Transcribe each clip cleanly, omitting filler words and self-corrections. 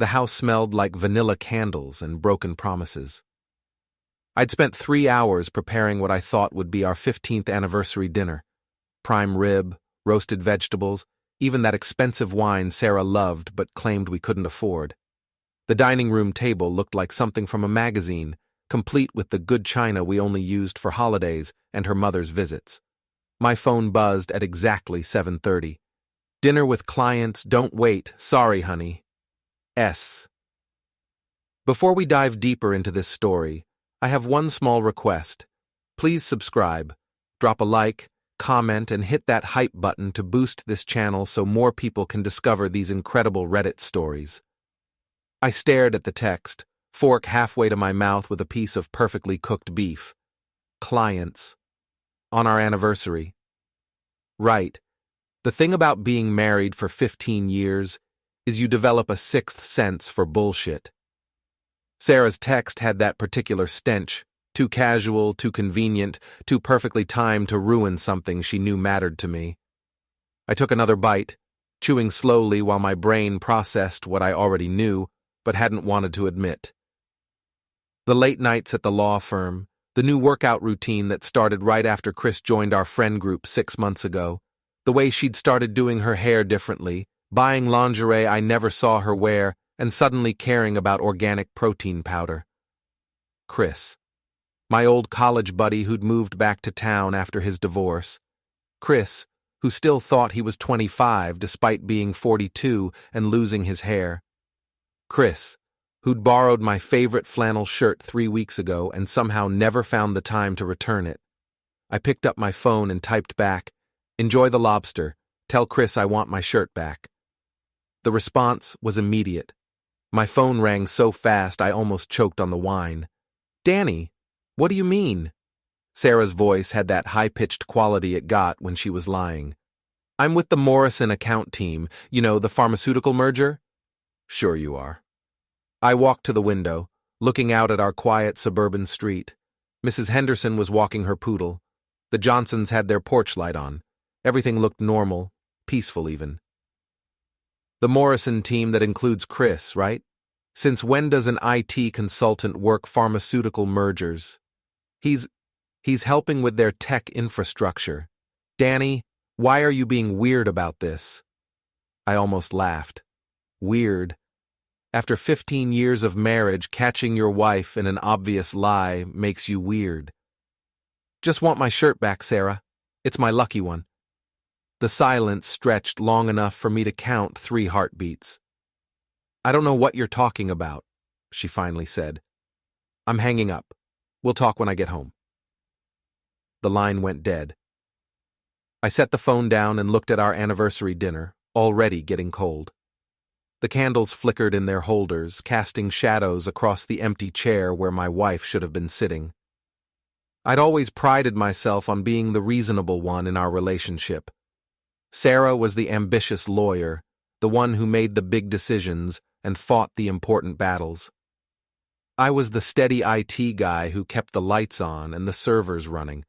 The house smelled like vanilla candles and broken promises. I'd spent 3 hours preparing what I thought would be our 15th anniversary dinner. Prime rib, roasted vegetables, even that expensive wine Sarah loved but claimed we couldn't afford. The dining room table looked like something from a magazine, complete with the good china we only used for holidays and her mother's visits. My phone buzzed at exactly 7:30. Dinner with clients, don't wait, sorry honey. S. Before we dive deeper into this story, I have one small request. Please subscribe, drop a like, comment, and hit that hype button to boost this channel so more people can discover these incredible Reddit stories. I stared at the text, fork halfway to my mouth with a piece of perfectly cooked beef. Clients. On our anniversary. Right. The thing about being married for 15 years is you develop a sixth sense for bullshit. Sarah's text had that particular stench, too casual, too convenient, too perfectly timed to ruin something she knew mattered to me. I took another bite, chewing slowly while my brain processed what I already knew but hadn't wanted to admit. The late nights at the law firm, the new workout routine that started right after Chris joined our friend group 6 months ago, the way she'd started doing her hair differently, buying lingerie I never saw her wear, and suddenly caring about organic protein powder. Chris. My old college buddy who'd moved back to town after his divorce. Chris, who still thought he was 25 despite being 42 and losing his hair. Chris, who'd borrowed my favorite flannel shirt 3 weeks ago and somehow never found the time to return it. I picked up my phone and typed back, "Enjoy the lobster. Tell Chris I want my shirt back." The response was immediate. My phone rang so fast I almost choked on the wine. "Danny, what do you mean?" Sarah's voice had that high-pitched quality it got when she was lying. "I'm with the Morrison account team, you know, the pharmaceutical merger?" "Sure you are." I walked to the window, looking out at our quiet suburban street. Mrs. Henderson was walking her poodle. The Johnsons had their porch light on. Everything looked normal, peaceful even. The Morrison team that includes Chris, right? Since when does an IT consultant work pharmaceutical mergers? He's helping with their tech infrastructure. Danny, why are you being weird about this? I almost laughed. Weird. After 15 years of marriage, catching your wife in an obvious lie makes you weird. Just want my shirt back, Sarah. It's my lucky one. The silence stretched long enough for me to count 3 heartbeats. "I don't know what you're talking about," she finally said. "I'm hanging up. We'll talk when I get home." The line went dead. I set the phone down and looked at our anniversary dinner, already getting cold. The candles flickered in their holders, casting shadows across the empty chair where my wife should have been sitting. I'd always prided myself on being the reasonable one in our relationship. Sarah was the ambitious lawyer, the one who made the big decisions and fought the important battles. I was the steady IT guy who kept the lights on and the servers running.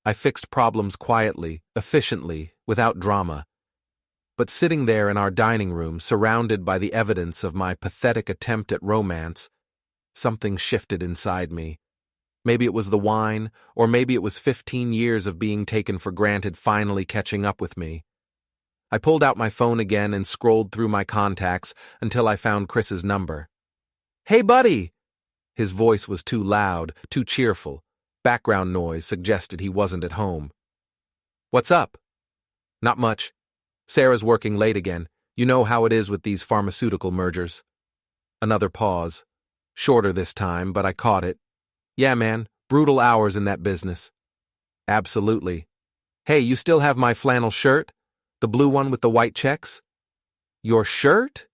I fixed problems quietly, efficiently, without drama. But sitting there in our dining room, surrounded by the evidence of my pathetic attempt at romance, something shifted inside me. Maybe it was the wine, or maybe it was 15 years of being taken for granted finally catching up with me. I pulled out my phone again and scrolled through my contacts until I found Chris's number. "Hey, buddy!" His voice was too loud, too cheerful. Background noise suggested he wasn't at home. "What's up?" "Not much. Sarah's working late again. You know how it is with these pharmaceutical mergers." Another pause. Shorter this time, but I caught it. "Yeah, man, brutal hours in that business." "Absolutely. Hey, you still have my flannel shirt? The blue one with the white checks?" "Your shirt?"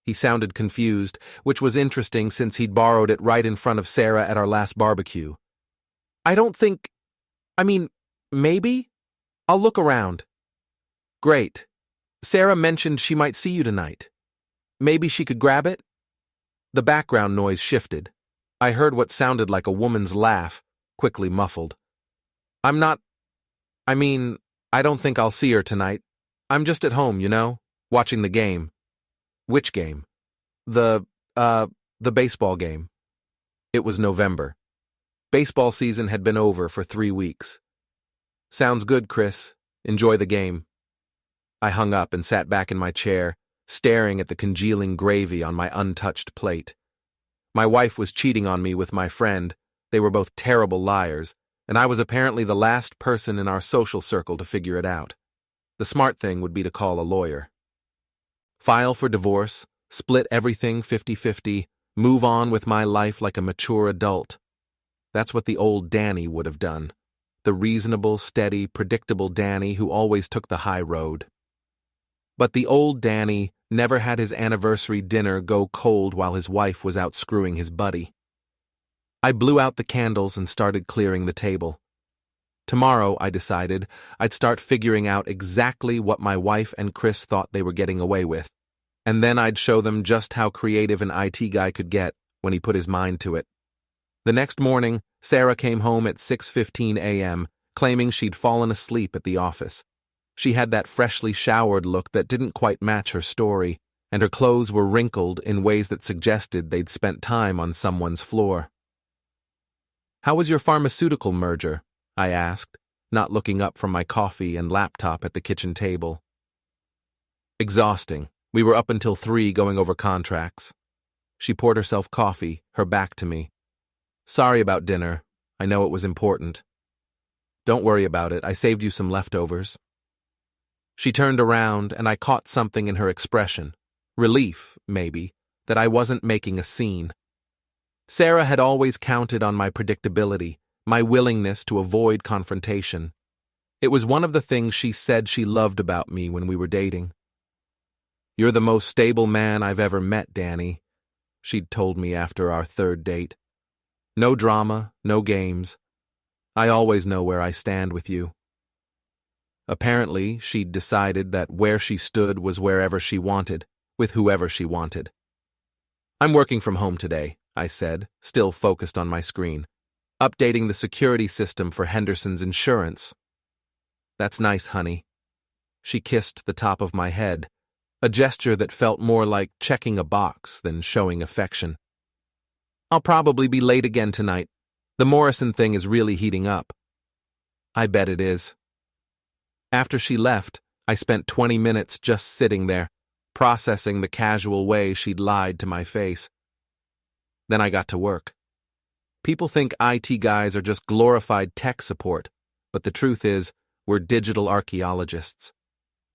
He sounded confused, which was interesting since he'd borrowed it right in front of Sarah at our last barbecue. Maybe? I'll look around." "Great. Sarah mentioned she might see you tonight. Maybe she could grab it?" The background noise shifted. I heard what sounded like a woman's laugh, quickly muffled. I don't think I'll see her tonight. I'm just at home, you know, watching the game." "Which game?" The, the baseball game. It was November. Baseball season had been over for 3 weeks. Sounds good, Chris. Enjoy the game. I hung up and sat back in my chair, staring at the congealing gravy on my untouched plate. My wife was cheating on me with my friend. They were both terrible liars, and I was apparently the last person in our social circle to figure it out. The smart thing would be to call a lawyer. File for divorce, split everything 50-50, move on with my life like a mature adult. That's what the old Danny would have done. The reasonable, steady, predictable Danny who always took the high road. But the old Danny never had his anniversary dinner go cold while his wife was out screwing his buddy. I blew out the candles and started clearing the table. Tomorrow, I decided, I'd start figuring out exactly what my wife and Chris thought they were getting away with, and then I'd show them just how creative an IT guy could get when he put his mind to it. The next morning, Sarah came home at 6:15 a.m., claiming she'd fallen asleep at the office. She had that freshly showered look that didn't quite match her story, and her clothes were wrinkled in ways that suggested they'd spent time on someone's floor. "How was your pharmaceutical merger?" I asked, not looking up from my coffee and laptop at the kitchen table. "Exhausting. We were up until 3 going over contracts." She poured herself coffee, her back to me. "Sorry about dinner. I know it was important." "Don't worry about it. I saved you some leftovers." She turned around, and I caught something in her expression. Relief, maybe, that I wasn't making a scene. Sarah had always counted on my predictability, my willingness to avoid confrontation. It was one of the things she said she loved about me when we were dating. "You're the most stable man I've ever met, Danny," she'd told me after our 3rd date. "No drama, no games. I always know where I stand with you." Apparently, she'd decided that where she stood was wherever she wanted, with whoever she wanted. "I'm working from home today," I said, still focused on my screen. "Updating the security system for Henderson's insurance." "That's nice, honey." She kissed the top of my head, a gesture that felt more like checking a box than showing affection. "I'll probably be late again tonight. The Morrison thing is really heating up." "I bet it is." After she left, I spent 20 minutes just sitting there, processing the casual way she'd lied to my face. Then I got to work. People think IT guys are just glorified tech support, but the truth is, we're digital archaeologists.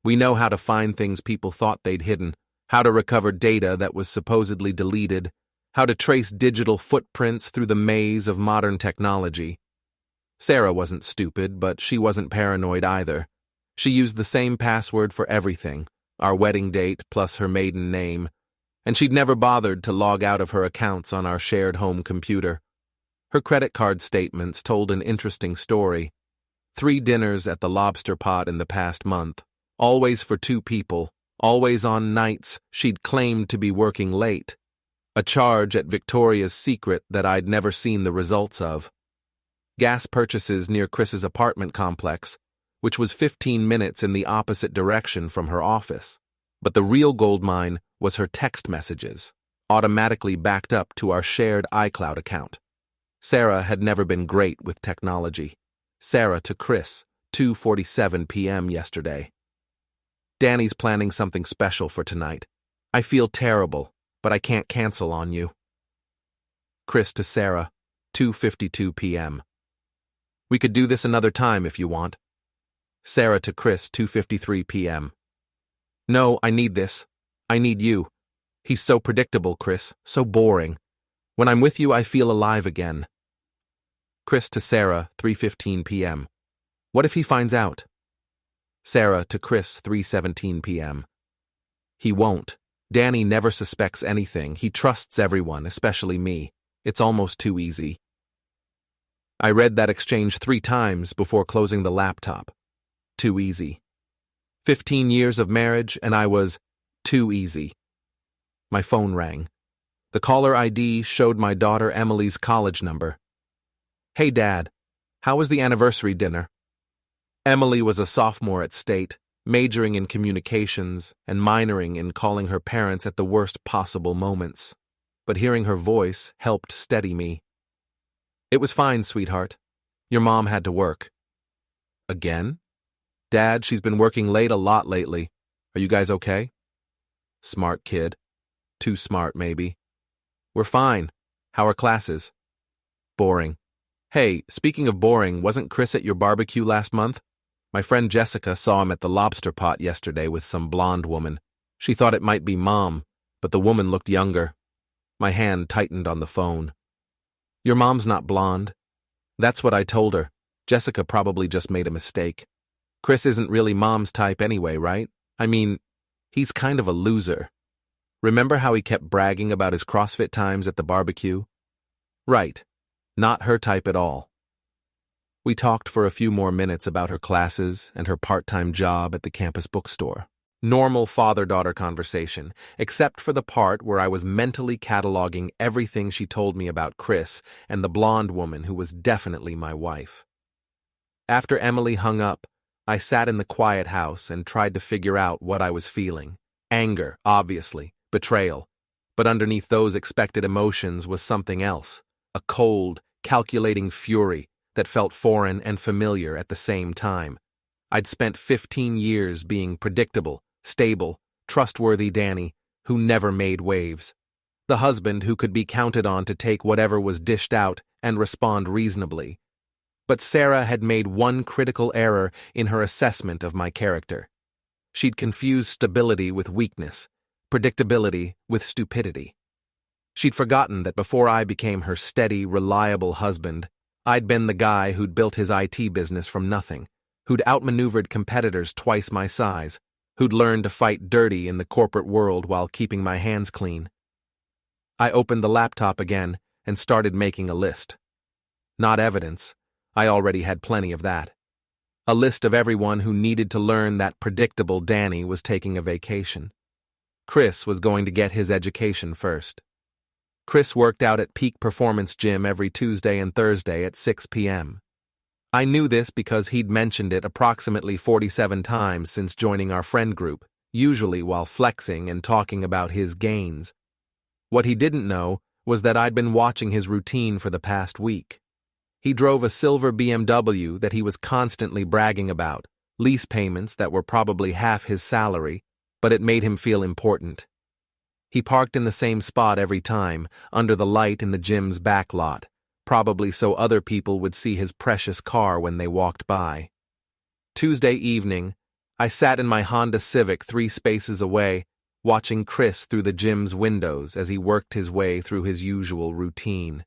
We know how to find things people thought they'd hidden, how to recover data that was supposedly deleted, how to trace digital footprints through the maze of modern technology. Sarah wasn't stupid, but she wasn't paranoid either. She used the same password for everything, our wedding date plus her maiden name, and she'd never bothered to log out of her accounts on our shared home computer. Her credit card statements told an interesting story. 3 dinners at the Lobster pot in the past month, always for 2 people, always on nights she'd claimed to be working late. A charge at Victoria's Secret that I'd never seen the results of. Gas purchases near Chris's apartment complex, which was 15 minutes in the opposite direction from her office. But the real goldmine was her text messages, automatically backed up to our shared iCloud account. Sarah had never been great with technology. Sarah to Chris, 2:47 p.m. yesterday. "Danny's planning something special for tonight. I feel terrible, but I can't cancel on you." Chris to Sarah, 2:52 p.m. "We could do this another time if you want." Sarah to Chris, 2:53 p.m. "No, I need this. I need you. He's so predictable, Chris, so boring. When I'm with you, I feel alive again." Chris to Sarah, 3:15 p.m. "What if he finds out?" Sarah to Chris, 3:17 p.m. "He won't. Danny never suspects anything. He trusts everyone, especially me. It's almost too easy." I read that exchange 3 times before closing the laptop. Too easy. 15 years of marriage, and I was too easy. My phone rang. The caller ID showed my daughter Emily's college number. "Hey, Dad. How was the anniversary dinner?" Emily was a sophomore at State, majoring in communications and minoring in calling her parents at the worst possible moments. But hearing her voice helped steady me. "It was fine, sweetheart. Your mom had to work." "Again?" "Dad, she's been working late a lot lately. Are you guys okay?" "Smart kid. Too smart, maybe." "We're fine. How are classes?" "Boring." "Hey, speaking of boring, wasn't Chris at your barbecue last month? My friend Jessica saw him at the Lobster pot yesterday with some blonde woman. She thought it might be Mom, but the woman looked younger." My hand tightened on the phone. "Your mom's not blonde." "That's what I told her. Jessica probably just made a mistake. Chris isn't really Mom's type anyway, right? I mean, he's kind of a loser. Remember how he kept bragging about his CrossFit times at the barbecue?" "Right. Not her type at all." We talked for a few more minutes about her classes and her part-time job at the campus bookstore. Normal father-daughter conversation, except for the part where I was mentally cataloging everything she told me about Chris and the blonde woman who was definitely my wife. After Emily hung up, I sat in the quiet house and tried to figure out what I was feeling. Anger, obviously, betrayal. But underneath those expected emotions was something else, a cold, calculating fury that felt foreign and familiar at the same time. I'd spent 15 years being predictable, stable, trustworthy Danny, who never made waves. The husband who could be counted on to take whatever was dished out and respond reasonably. But Sarah had made one critical error in her assessment of my character. She'd confused stability with weakness, predictability with stupidity. She'd forgotten that before I became her steady, reliable husband, I'd been the guy who'd built his IT business from nothing, who'd outmaneuvered competitors twice my size, who'd learned to fight dirty in the corporate world while keeping my hands clean. I opened the laptop again and started making a list. Not evidence. I already had plenty of that. A list of everyone who needed to learn that predictable Danny was taking a vacation. Chris was going to get his education first. Chris worked out at Peak Performance Gym every Tuesday and Thursday at 6 p.m. I knew this because he'd mentioned it approximately 47 times since joining our friend group, usually while flexing and talking about his gains. What he didn't know was that I'd been watching his routine for the past week. He drove a silver BMW that he was constantly bragging about, lease payments that were probably half his salary, but it made him feel important. He parked in the same spot every time, under the light in the gym's back lot, probably so other people would see his precious car when they walked by. Tuesday evening, I sat in my Honda Civic 3 spaces away, watching Chris through the gym's windows as he worked his way through his usual routine.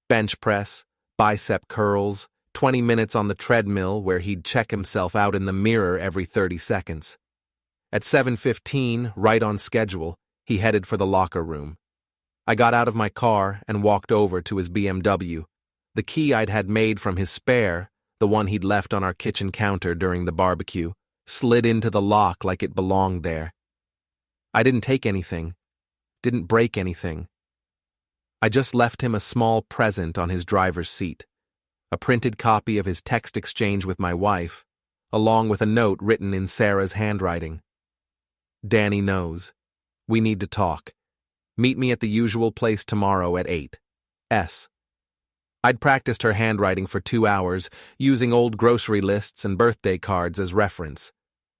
Bench press, bicep curls, 20 minutes on the treadmill where he'd check himself out in the mirror every 30 seconds. At 7:15, right on schedule, he headed for the locker room. I got out of my car and walked over to his BMW. The key I'd had made from his spare, the one he'd left on our kitchen counter during the barbecue, slid into the lock like it belonged there. I didn't take anything, didn't break anything. I just left him a small present on his driver's seat, a printed copy of his text exchange with my wife, along with a note written in Sarah's handwriting. "Danny knows. We need to talk. Meet me at the usual place tomorrow at 8. S." I'd practiced her handwriting for 2 hours, using old grocery lists and birthday cards as reference.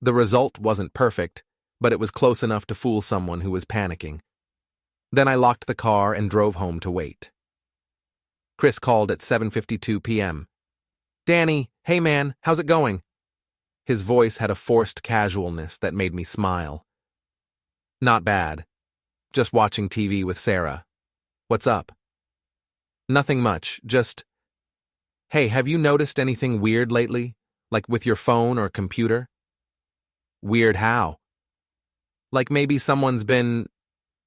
The result wasn't perfect, but it was close enough to fool someone who was panicking. Then I locked the car and drove home to wait. Chris called at 7:52 p.m. "Danny, hey man, how's it going?" His voice had a forced casualness that made me smile. "Not bad. Just watching TV with Sarah. What's up?" "Nothing much, just... Hey, have you noticed anything weird lately? Like with your phone or computer?" "Weird how?" "Like maybe someone's been,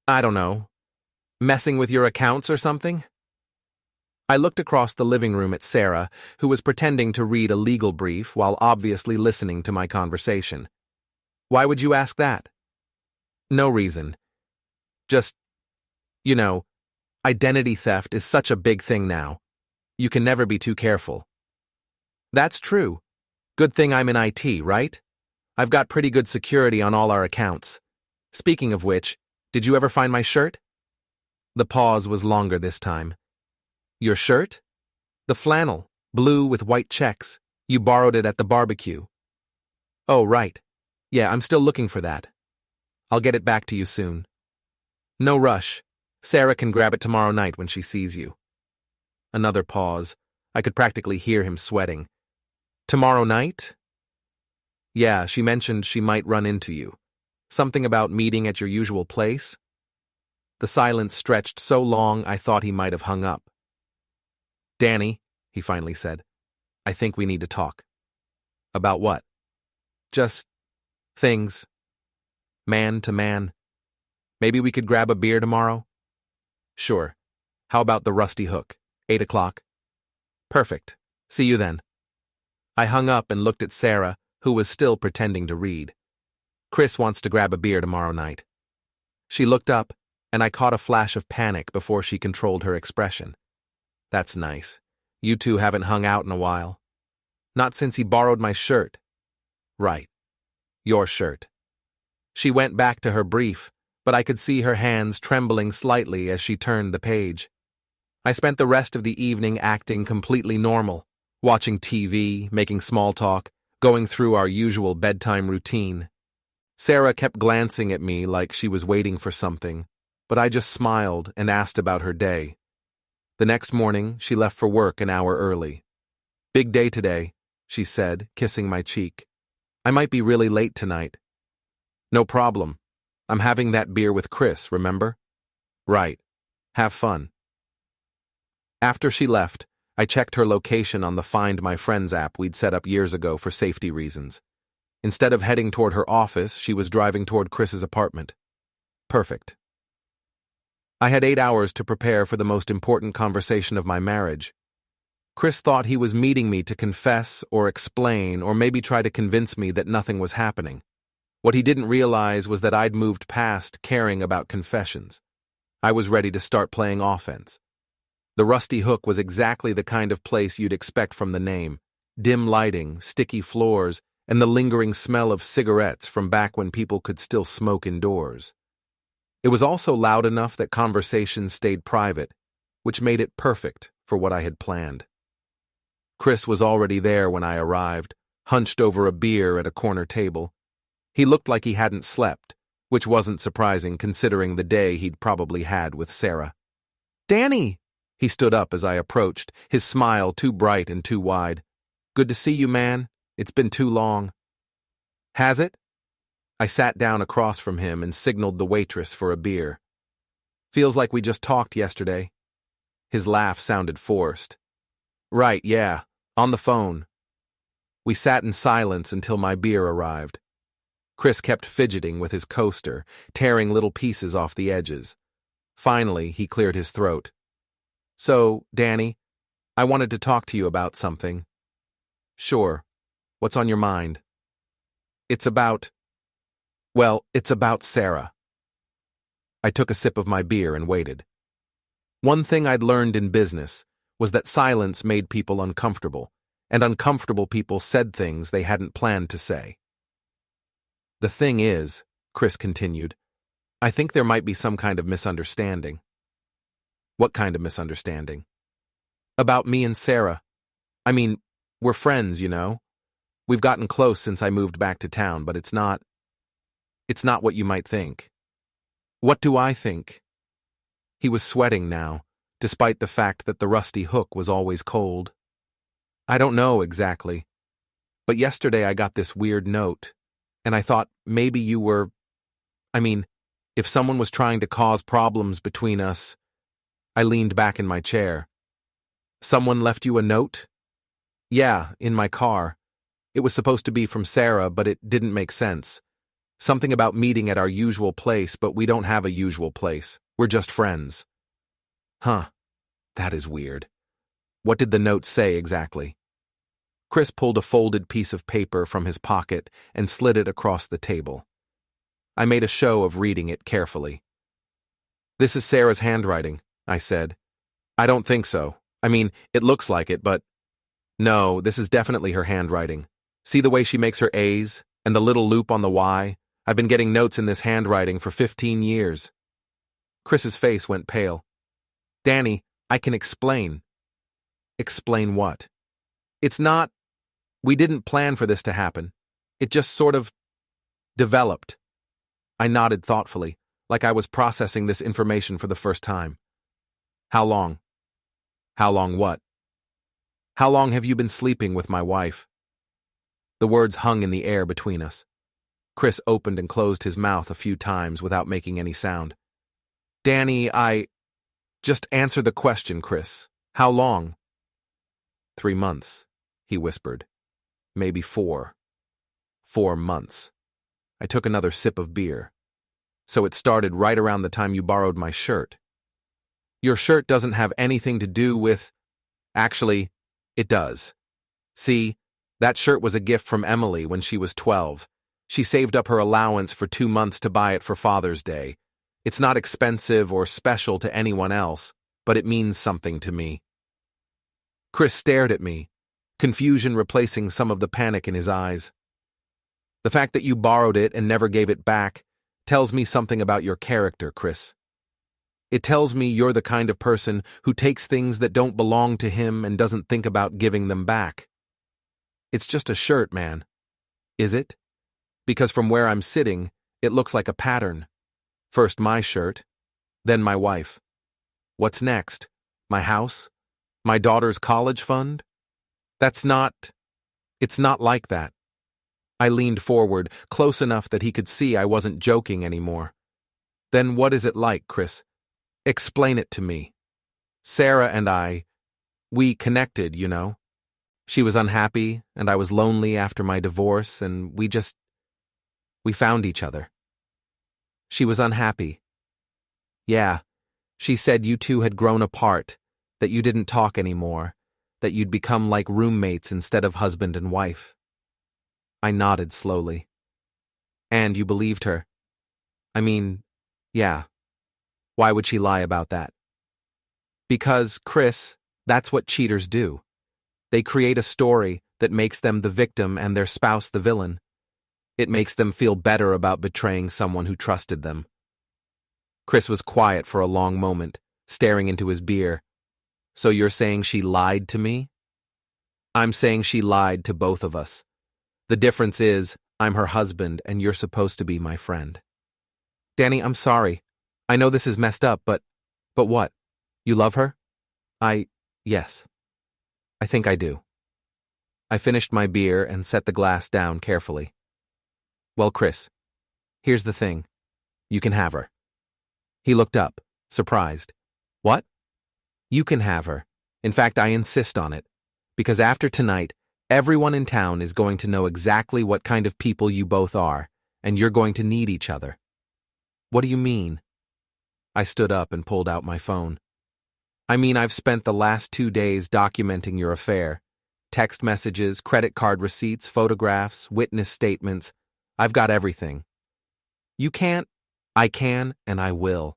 I don't know, messing with your accounts or something?" I looked across the living room at Sarah, who was pretending to read a legal brief while obviously listening to my conversation. "Why would you ask that?" "No reason. Just, you know, identity theft is such a big thing now. You can never be too careful." "That's true. Good thing I'm in IT, right? I've got pretty good security on all our accounts. Speaking of which, did you ever find my shirt? The pause was longer this time. Your shirt? The flannel, blue with white checks. You borrowed it at the barbecue. Oh, right. Yeah, I'm still looking for that. I'll get it back to you soon. No rush. Sarah can grab it tomorrow night when she sees you. Another pause. I could practically hear him sweating. Tomorrow night? Yeah, she mentioned she might run into you. Something about meeting at your usual place? The silence stretched so long I thought he might have hung up. Danny, he finally said, I think we need to talk. About what? Just things. Man to man. Maybe we could grab a beer tomorrow? Sure. How about the Rusty Hook? 8 o'clock? Perfect. See you then. I hung up and looked at Sarah, who was still pretending to read. Chris wants to grab a beer tomorrow night. She looked up, and I caught a flash of panic before she controlled her expression. That's nice. You two haven't hung out in a while. Not since he borrowed my shirt. Right. Your shirt. She went back to her brief, but I could see her hands trembling slightly as she turned the page. I spent the rest of the evening acting completely normal, watching TV, making small talk, going through our usual bedtime routine. Sarah kept glancing at me like she was waiting for something, but I just smiled and asked about her day. The next morning, she left for work an hour early. Big day today, she said, kissing my cheek. I might be really late tonight. No problem. I'm having that beer with Chris, remember? Right. Have fun. After she left, I checked her location on the Find My Friends app we'd set up years ago for safety reasons. Instead of heading toward her office, she was driving toward Chris's apartment. Perfect. I had 8 hours to prepare for the most important conversation of my marriage. Chris thought he was meeting me to confess or explain or maybe try to convince me that nothing was happening. What he didn't realize was that I'd moved past caring about confessions. I was ready to start playing offense. The Rusty Hook was exactly the kind of place you'd expect from the name. Dim lighting, sticky floors, and the lingering smell of cigarettes from back when people could still smoke indoors. It was also loud enough that conversations stayed private, which made it perfect for what I had planned. Chris was already there when I arrived, hunched over a beer at a corner table. He looked like he hadn't slept, which wasn't surprising considering the day he'd probably had with Sarah. Danny! He stood up as I approached, his smile too bright and too wide. Good to see you, man. It's been too long. Has it? I sat down across from him and signaled the waitress for a beer. Feels like we just talked yesterday. His laugh sounded forced. Right, yeah, on the phone. We sat in silence until my beer arrived. Chris kept fidgeting with his coaster, tearing little pieces off the edges. Finally, he cleared his throat. So, Danny, I wanted to talk to you about something. Sure. What's on your mind? It's about Sarah. I took a sip of my beer and waited. One thing I'd learned in business was that silence made people uncomfortable, and uncomfortable people said things they hadn't planned to say. The thing is, Chris continued, I think there might be some kind of misunderstanding. What kind of misunderstanding? About me and Sarah. I mean, we're friends, you know. We've gotten close since I moved back to town, but it's not what you might think. What do I think? He was sweating now, despite the fact that the Rusty Hook was always cold. I don't know exactly. But yesterday I got this weird note, and I thought maybe you were... if someone was trying to cause problems between us... I leaned back in my chair. Someone left you a note? Yeah, in my car. It was supposed to be from Sarah, but it didn't make sense. Something about meeting at our usual place, but we don't have a usual place. We're just friends. Huh. That is weird. What did the note say exactly? Chris pulled a folded piece of paper from his pocket and slid it across the table. I made a show of reading it carefully. This is Sarah's handwriting, I said. I don't think so. It looks like it, but... No, this is definitely her handwriting. See the way she makes her A's, And the little loop on the Y? I've been getting notes in this handwriting for 15 years. Chris's face went pale. Danny, I can explain. Explain what? It's not... We didn't plan for this to happen. It just sort of... developed. I nodded thoughtfully, like I was processing this information for the first time. How long? How long what? How long have you been sleeping with my wife? The words hung in the air between us. Chris opened and closed his mouth a few times without making any sound. Danny, Just answer the question, Chris. How long? 3 months, he whispered. Maybe 4. 4 months. I took another sip of beer. So it started right around the time you borrowed my shirt. Your shirt doesn't have anything to do with... Actually, it does. See, that shirt was a gift from Emily when she was 12. She saved up her allowance for 2 months to buy it for Father's Day. It's not expensive or special to anyone else, but it means something to me. Chris stared at me, confusion replacing some of the panic in his eyes. The fact that you borrowed it and never gave it back tells me something about your character, Chris. It tells me you're the kind of person who takes things that don't belong to him and doesn't think about giving them back. It's just a shirt, man. Is it? Because from where I'm sitting, it looks like a pattern. First my shirt, then my wife. What's next? My house? My daughter's college fund? It's not like that. I leaned forward, close enough that he could see I wasn't joking anymore. Then what is it like, Chris? Explain it to me. Sarah and we connected, you know. She was unhappy, and I was lonely after my divorce, and we found each other. She was unhappy. Yeah, she said you two had grown apart, that you didn't talk anymore, that you'd become like roommates instead of husband and wife. I nodded slowly. And you believed her? I mean, yeah. Why would she lie about that? Because, Chris, that's what cheaters do. They create a story that makes them the victim and their spouse the villain. It makes them feel better about betraying someone who trusted them. Chris was quiet for a long moment, staring into his beer. So you're saying she lied to me? I'm saying she lied to both of us. The difference is, I'm her husband and you're supposed to be my friend. Danny, I'm sorry. I know this is messed up, but what? You love her? Yes. I think I do. I finished my beer and set the glass down carefully. Well, Chris, here's the thing. You can have her. He looked up, surprised. What? You can have her. In fact, I insist on it. Because after tonight, everyone in town is going to know exactly what kind of people you both are, and you're going to need each other. What do you mean? I stood up and pulled out my phone. I mean, I've spent the last 2 days documenting your affair. Text messages, credit card receipts, photographs, witness statements. I've got everything. You can't. I can, and I will.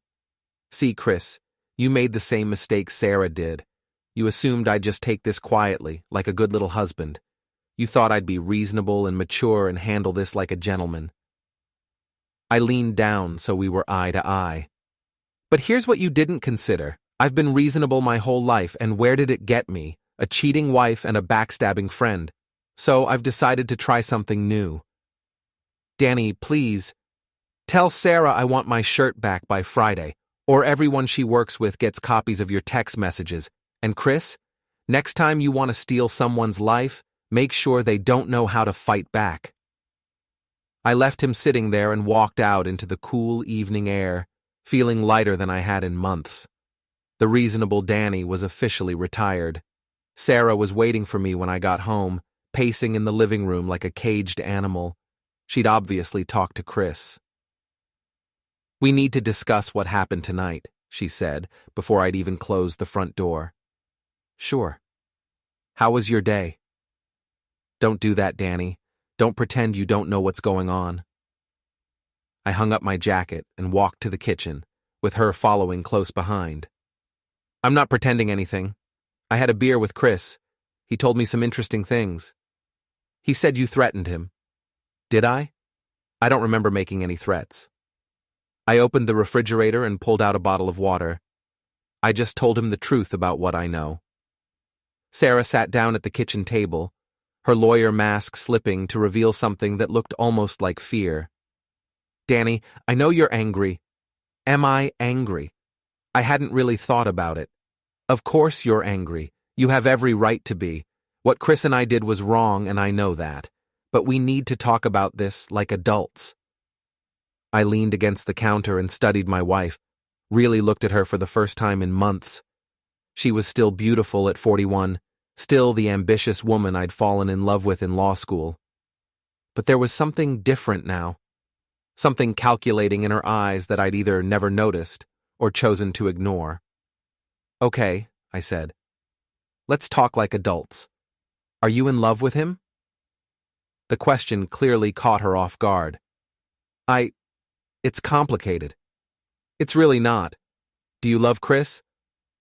See, Chris, you made the same mistake Sarah did. You assumed I'd just take this quietly, like a good little husband. You thought I'd be reasonable and mature and handle this like a gentleman. I leaned down so we were eye to eye. But here's what you didn't consider. I've been reasonable my whole life, and where did it get me? A cheating wife and a backstabbing friend. So I've decided to try something new. Danny, please, tell Sarah I want my shirt back by Friday, or everyone she works with gets copies of your text messages. And Chris, next time you want to steal someone's life, make sure they don't know how to fight back. I left him sitting there and walked out into the cool evening air, feeling lighter than I had in months. The reasonable Danny was officially retired. Sarah was waiting for me when I got home, pacing in the living room like a caged animal. She'd obviously talked to Chris. We need to discuss what happened tonight, she said, before I'd even closed the front door. Sure. How was your day? Don't do that, Danny. Don't pretend you don't know what's going on. I hung up my jacket and walked to the kitchen, with her following close behind. I'm not pretending anything. I had a beer with Chris. He told me some interesting things. He said you threatened him. Did I? I don't remember making any threats. I opened the refrigerator and pulled out a bottle of water. I just told him the truth about what I know. Sarah sat down at the kitchen table, her lawyer mask slipping to reveal something that looked almost like fear. Danny, I know you're angry. Am I angry? I hadn't really thought about it. Of course you're angry. You have every right to be. What Chris and I did was wrong, and I know that. But we need to talk about this like adults. I leaned against the counter and studied my wife, really looked at her for the first time in months. She was still beautiful at 41, still the ambitious woman I'd fallen in love with in law school. But there was something different now, something calculating in her eyes that I'd either never noticed or chosen to ignore. Okay, I said. Let's talk like adults. Are you in love with him? The question clearly caught her off guard. It's complicated. It's really not. Do you love Chris?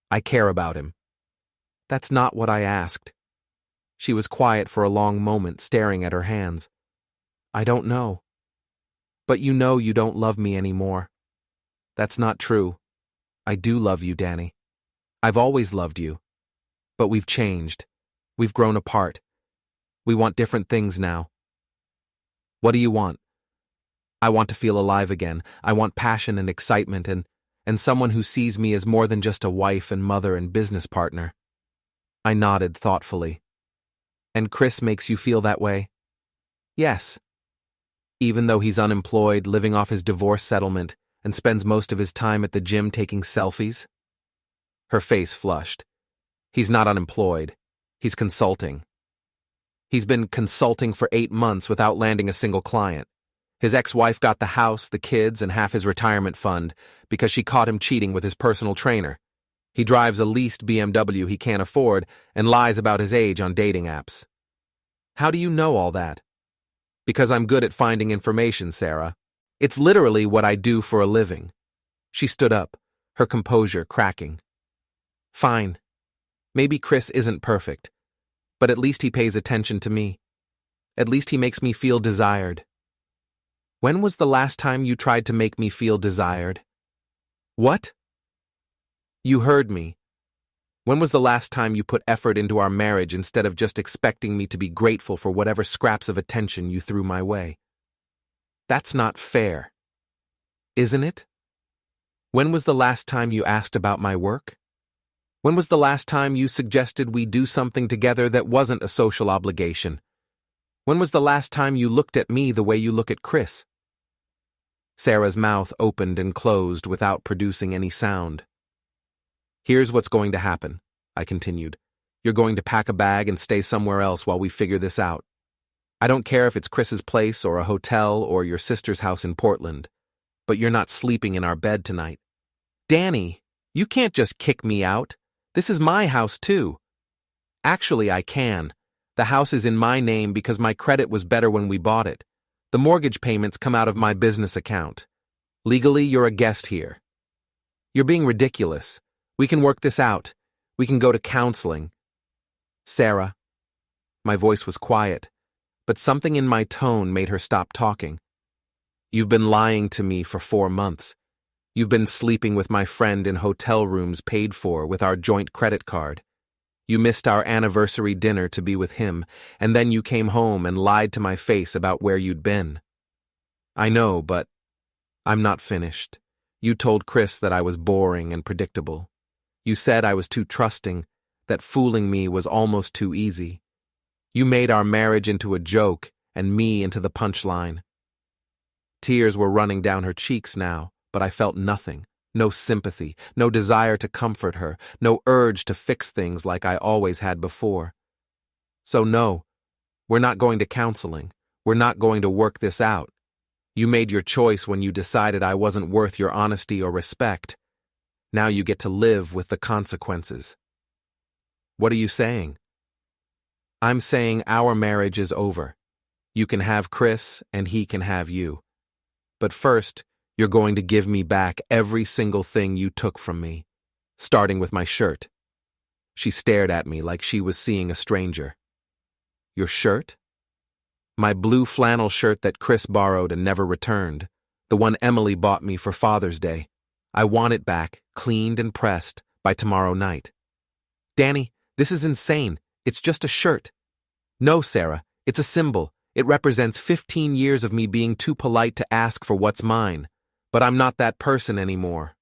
I care about him. That's not what I asked. She was quiet for a long moment, staring at her hands. I don't know. But you know you don't love me anymore. That's not true. I do love you, Danny. I've always loved you. But we've changed. We've grown apart. We want different things now. What do you want? I want to feel alive again. I want passion and excitement and someone who sees me as more than just a wife and mother and business partner. I nodded thoughtfully. And Chris makes you feel that way? Yes. Even though he's unemployed, living off his divorce settlement, and spends most of his time at the gym taking selfies? Her face flushed. He's not unemployed. He's consulting. He's been consulting for 8 months without landing a single client. His ex-wife got the house, the kids, and half his retirement fund because she caught him cheating with his personal trainer. He drives a leased BMW he can't afford and lies about his age on dating apps. How do you know all that? Because I'm good at finding information, Sarah. It's literally what I do for a living. She stood up, her composure cracking. Fine. Maybe Chris isn't perfect, but at least he pays attention to me. At least he makes me feel desired. When was the last time you tried to make me feel desired? What? You heard me. When was the last time you put effort into our marriage instead of just expecting me to be grateful for whatever scraps of attention you threw my way? That's not fair. Isn't it? When was the last time you asked about my work? When was the last time you suggested we do something together that wasn't a social obligation? When was the last time you looked at me the way you look at Chris? Sarah's mouth opened and closed without producing any sound. Here's what's going to happen, I continued. You're going to pack a bag and stay somewhere else while we figure this out. I don't care if it's Chris's place or a hotel or your sister's house in Portland, but you're not sleeping in our bed tonight. Danny, you can't just kick me out. This is my house too. Actually, I can. The house is in my name because my credit was better when we bought it. The mortgage payments come out of my business account. Legally, you're a guest here. You're being ridiculous. We can work this out. We can go to counseling. Sarah. My voice was quiet, but something in my tone made her stop talking. You've been lying to me for 4 months. You've been sleeping with my friend in hotel rooms paid for with our joint credit card. You missed our anniversary dinner to be with him, and then you came home and lied to my face about where you'd been. I know, but I'm not finished. You told Chris that I was boring and predictable. You said I was too trusting, that fooling me was almost too easy. You made our marriage into a joke and me into the punchline. Tears were running down her cheeks now, but I felt nothing. No sympathy, no desire to comfort her, no urge to fix things like I always had before. So no, we're not going to counseling. We're not going to work this out. You made your choice when you decided I wasn't worth your honesty or respect. Now you get to live with the consequences. What are you saying? I'm saying our marriage is over. You can have Chris and he can have you. But first, you're going to give me back every single thing you took from me, starting with my shirt. She stared at me like she was seeing a stranger. Your shirt? My blue flannel shirt that Chris borrowed and never returned. The one Emily bought me for Father's Day. I want it back, cleaned and pressed, by tomorrow night. Danny, this is insane. It's just a shirt. No, Sarah, it's a symbol. It represents 15 years of me being too polite to ask for what's mine. But I'm not that person anymore.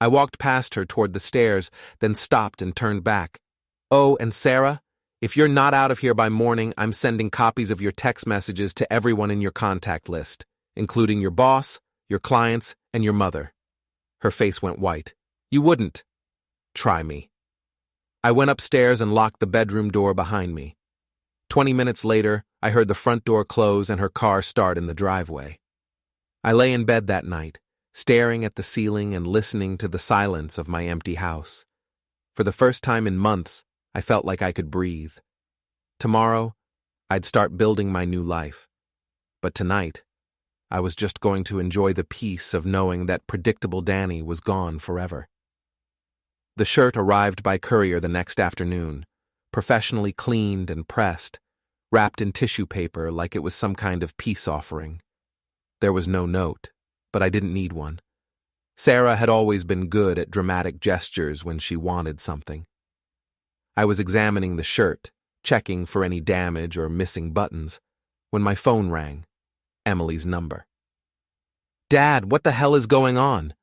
I walked past her toward the stairs, then stopped and turned back. Oh, and Sarah, if you're not out of here by morning, I'm sending copies of your text messages to everyone in your contact list, including your boss, your clients, and your mother. Her face went white. You wouldn't. Try me. I went upstairs and locked the bedroom door behind me. 20 minutes later, I heard the front door close and her car start in the driveway. I lay in bed that night, staring at the ceiling and listening to the silence of my empty house. For the first time in months, I felt like I could breathe. Tomorrow, I'd start building my new life. But tonight, I was just going to enjoy the peace of knowing that predictable Danny was gone forever. The shirt arrived by courier the next afternoon, professionally cleaned and pressed, wrapped in tissue paper like it was some kind of peace offering. There was no note, but I didn't need one. Sarah had always been good at dramatic gestures when she wanted something. I was examining the shirt, checking for any damage or missing buttons, when my phone rang. Emily's number. Dad, what the hell is going on?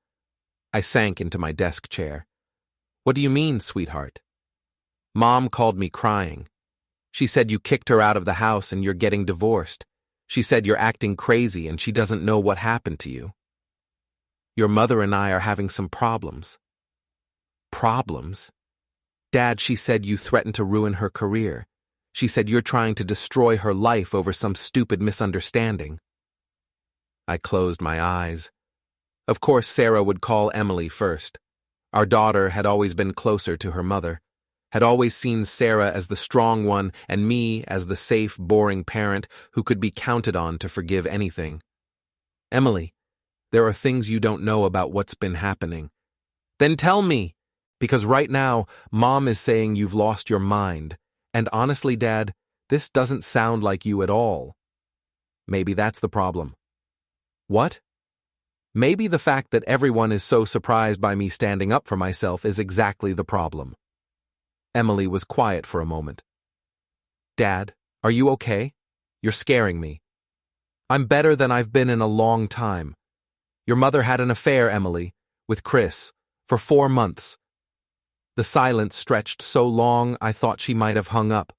I sank into my desk chair. What do you mean, sweetheart? Mom called me crying. She said you kicked her out of the house and you're getting divorced. She said you're acting crazy and she doesn't know what happened to you. Your mother and I are having some problems. Problems? Dad, she said you threatened to ruin her career. She said you're trying to destroy her life over some stupid misunderstanding. I closed my eyes. Of course, Sarah would call Emily first. Our daughter had always been closer to her mother, had always seen Sarah as the strong one and me as the safe, boring parent who could be counted on to forgive anything. Emily, there are things you don't know about what's been happening. Then tell me, because right now, Mom is saying you've lost your mind, and honestly, Dad, this doesn't sound like you at all. Maybe that's the problem. What? Maybe the fact that everyone is so surprised by me standing up for myself is exactly the problem. Emily was quiet for a moment. Dad, are you okay? You're scaring me. I'm better than I've been in a long time. Your mother had an affair, Emily, with Chris, for 4 months. The silence stretched so long I thought she might have hung up.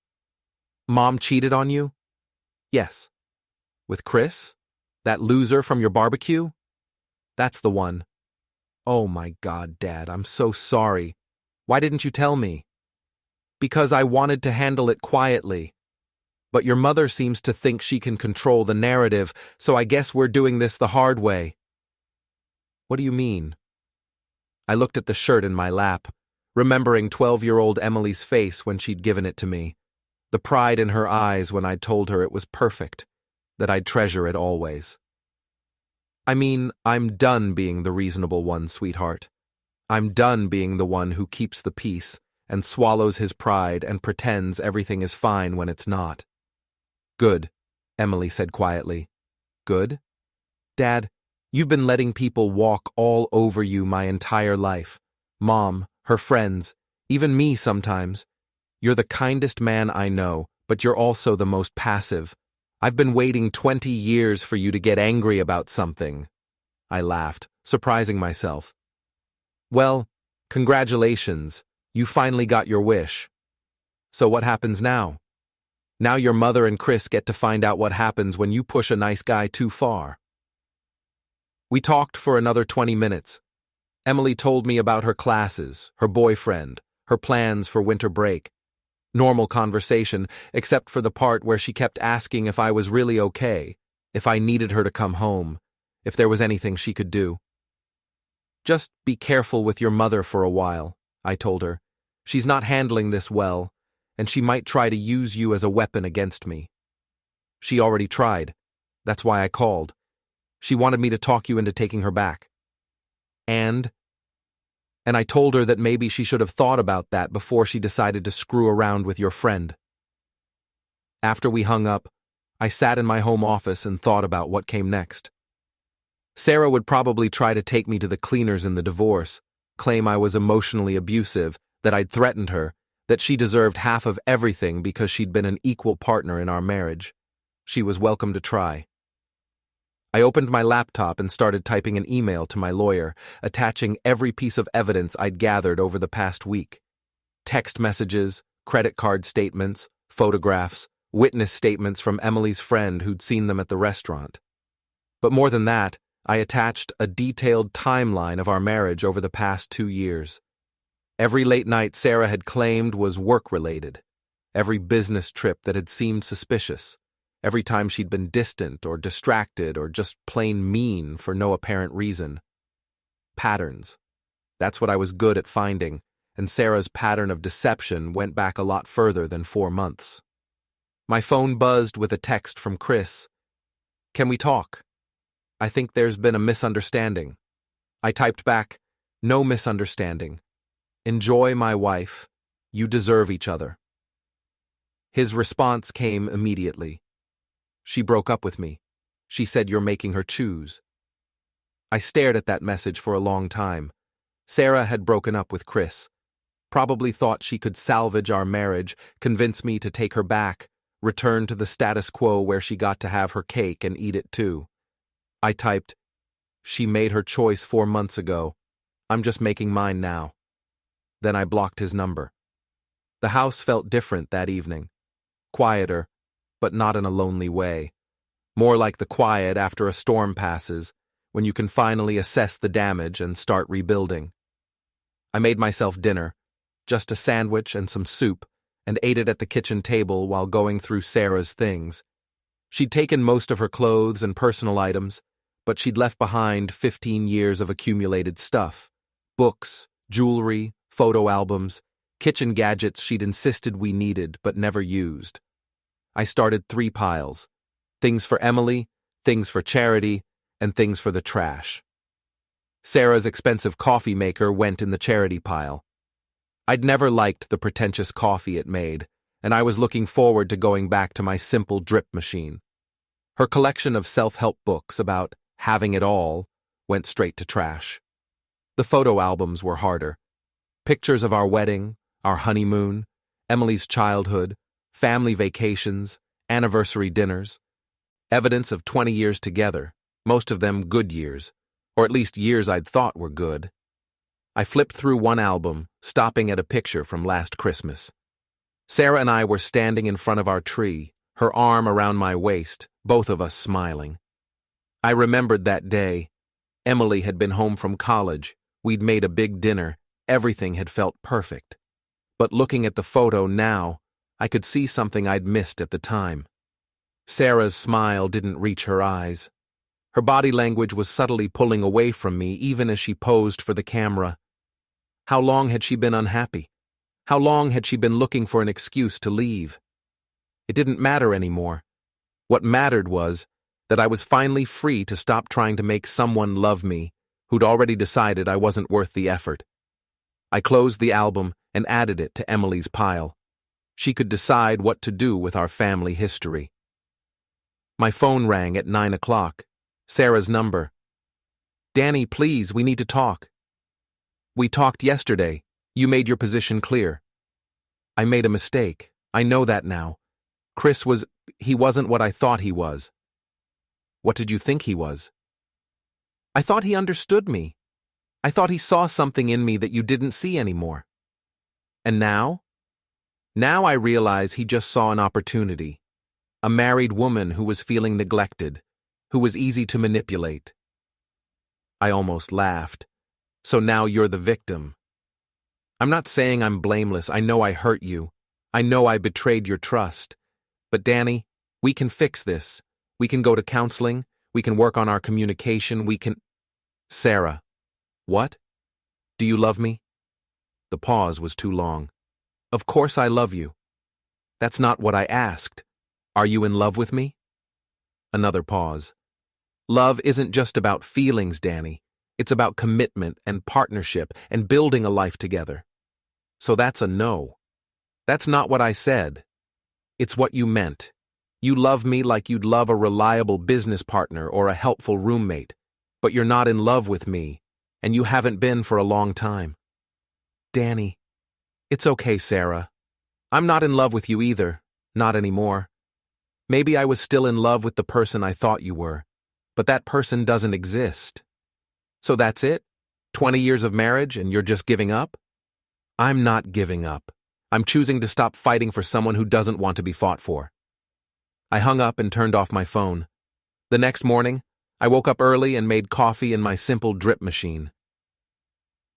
Mom cheated on you? Yes. With Chris? That loser from your barbecue? That's the one. Oh my God, Dad, I'm so sorry. Why didn't you tell me? Because I wanted to handle it quietly. But your mother seems to think she can control the narrative, so I guess we're doing this the hard way. What do you mean? I looked at the shirt in my lap, remembering 12-year-old Emily's face when she'd given it to me, the pride in her eyes when I'd told her it was perfect, that I'd treasure it always. I mean, I'm done being the reasonable one, sweetheart. I'm done being the one who keeps the peace and swallows his pride and pretends everything is fine when it's not. Good, Emily said quietly. Good? Dad, you've been letting people walk all over you my entire life. Mom, her friends, even me sometimes. You're the kindest man I know, but you're also the most passive. I've been waiting 20 years for you to get angry about something. I laughed, surprising myself. Well, congratulations. You finally got your wish. So what happens now? Now your mother and Chris get to find out what happens when you push a nice guy too far. We talked for another 20 minutes. Emily told me about her classes, her boyfriend, her plans for winter break. Normal conversation, except for the part where she kept asking if I was really okay, if I needed her to come home, if there was anything she could do. Just be careful with your mother for a while, I told her. She's not handling this well, and she might try to use you as a weapon against me. She already tried. That's why I called. She wanted me to talk you into taking her back. And I told her that maybe she should have thought about that before she decided to screw around with your friend. After we hung up, I sat in my home office and thought about what came next. Sarah would probably try to take me to the cleaners in the divorce, claim I was emotionally abusive, that I'd threatened her, that she deserved half of everything because she'd been an equal partner in our marriage. She was welcome to try. I opened my laptop and started typing an email to my lawyer, attaching every piece of evidence I'd gathered over the past week. Text messages, credit card statements, photographs, witness statements from Emily's friend who'd seen them at the restaurant. But more than that, I attached a detailed timeline of our marriage over the past 2 years. Every late night Sarah had claimed was work-related. Every business trip that had seemed suspicious. Every time she'd been distant or distracted or just plain mean for no apparent reason. Patterns. That's what I was good at finding, and Sarah's pattern of deception went back a lot further than 4 months. My phone buzzed with a text from Chris. "Can we talk? I think there's been a misunderstanding." I typed back, "No misunderstanding. Enjoy my wife. You deserve each other." His response came immediately. "She broke up with me. She said you're making her choose." I stared at that message for a long time. Sarah had broken up with Chris. Probably thought she could salvage our marriage, convince me to take her back, return to the status quo where she got to have her cake and eat it too. I typed, "She made her choice 4 months ago. I'm just making mine now." Then I blocked his number. The house felt different that evening. Quieter, but not in a lonely way. More like the quiet after a storm passes, when you can finally assess the damage and start rebuilding. I made myself dinner, just a sandwich and some soup, and ate it at the kitchen table while going through Sarah's things. She'd taken most of her clothes and personal items, but she'd left behind 15 years of accumulated stuff. Books, jewelry, photo albums, kitchen gadgets she'd insisted we needed but never used. I started 3 piles. Things for Emily, things for charity, and things for the trash. Sarah's expensive coffee maker went in the charity pile. I'd never liked the pretentious coffee it made, and I was looking forward to going back to my simple drip machine. Her collection of self-help books about having it all went straight to trash. The photo albums were harder. Pictures of our wedding, our honeymoon, Emily's childhood, family vacations, anniversary dinners. Evidence of 20 years together, most of them good years, or at least years I'd thought were good. I flipped through one album, stopping at a picture from last Christmas. Sarah and I were standing in front of our tree, her arm around my waist, both of us smiling. I remembered that day. Emily had been home from college, we'd made a big dinner, everything had felt perfect. But looking at the photo now, I could see something I'd missed at the time. Sarah's smile didn't reach her eyes. Her body language was subtly pulling away from me even as she posed for the camera. How long had she been unhappy? How long had she been looking for an excuse to leave? It didn't matter anymore. What mattered was that I was finally free to stop trying to make someone love me who'd already decided I wasn't worth the effort. I closed the album and added it to Emily's pile. She could decide what to do with our family history. My phone rang at 9 o'clock. Sarah's number. "Danny, please, we need to talk." "We talked yesterday. You made your position clear." "I made a mistake. I know that now. He wasn't what I thought he was." "What did you think he was?" "I thought he understood me. I thought he saw something in me that you didn't see anymore." "And now?" "Now I realize he just saw an opportunity. A married woman who was feeling neglected, who was easy to manipulate." I almost laughed. "So now you're the victim." "I'm not saying I'm blameless. I know I hurt you. I know I betrayed your trust. But Danny, we can fix this. We can go to counseling. We can work on our communication. We can—" "Sarah." "What? Do you love me?" The pause was too long. "Of course I love you." "That's not what I asked. Are you in love with me?" Another pause. "Love isn't just about feelings, Danny. It's about commitment and partnership and building a life together." "So that's a no." "That's not what I said. It's what you meant. You love me like you'd love a reliable business partner or a helpful roommate, but you're not in love with me, and you haven't been for a long time. Danny. It's okay, Sarah. I'm not in love with you either, not anymore. Maybe I was still in love with the person I thought you were, but that person doesn't exist. So that's it? 20 years of marriage and you're just giving up? I'm not giving up. I'm choosing to stop fighting for someone who doesn't want to be fought for. I hung up and turned off my phone. The next morning, I woke up early and made coffee in my simple drip machine.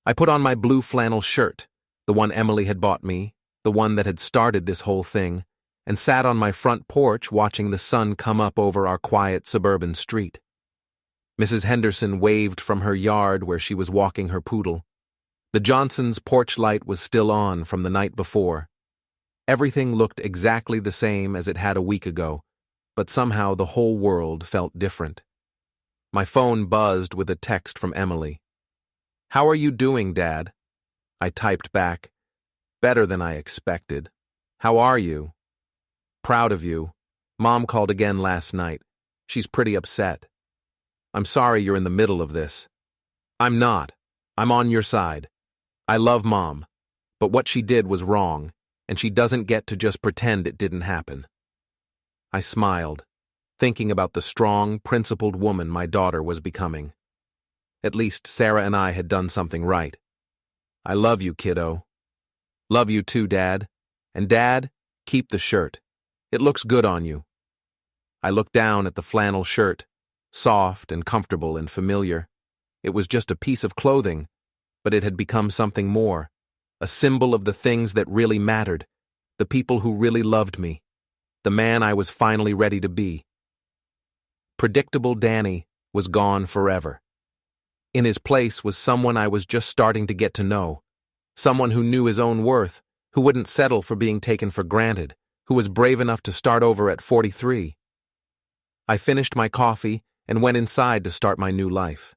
I put on my blue flannel shirt, the one Emily had bought me, the one that had started this whole thing, and sat on my front porch watching the sun come up over our quiet suburban street. Mrs. Henderson waved from her yard where she was walking her poodle. The Johnsons' porch light was still on from the night before. Everything looked exactly the same as it had a week ago, but somehow the whole world felt different. My phone buzzed with a text from Emily. "How are you doing, Dad?" I typed back, "Better than I expected. How are you?" "Proud of you. Mom called again last night. She's pretty upset. I'm sorry you're in the middle of this." "I'm not. I'm on your side. I love Mom, but what she did was wrong, and she doesn't get to just pretend it didn't happen." I smiled, thinking about the strong, principled woman my daughter was becoming. At least Sarah and I had done something right. "I love you, kiddo." "Love you too, Dad. And Dad, keep the shirt. It looks good on you." I looked down at the flannel shirt, soft and comfortable and familiar. It was just a piece of clothing, but it had become something more, a symbol of the things that really mattered, the people who really loved me, the man I was finally ready to be. Predictable Danny was gone forever. In his place was someone I was just starting to get to know, someone who knew his own worth, who wouldn't settle for being taken for granted, who was brave enough to start over at 43. I finished my coffee and went inside to start my new life.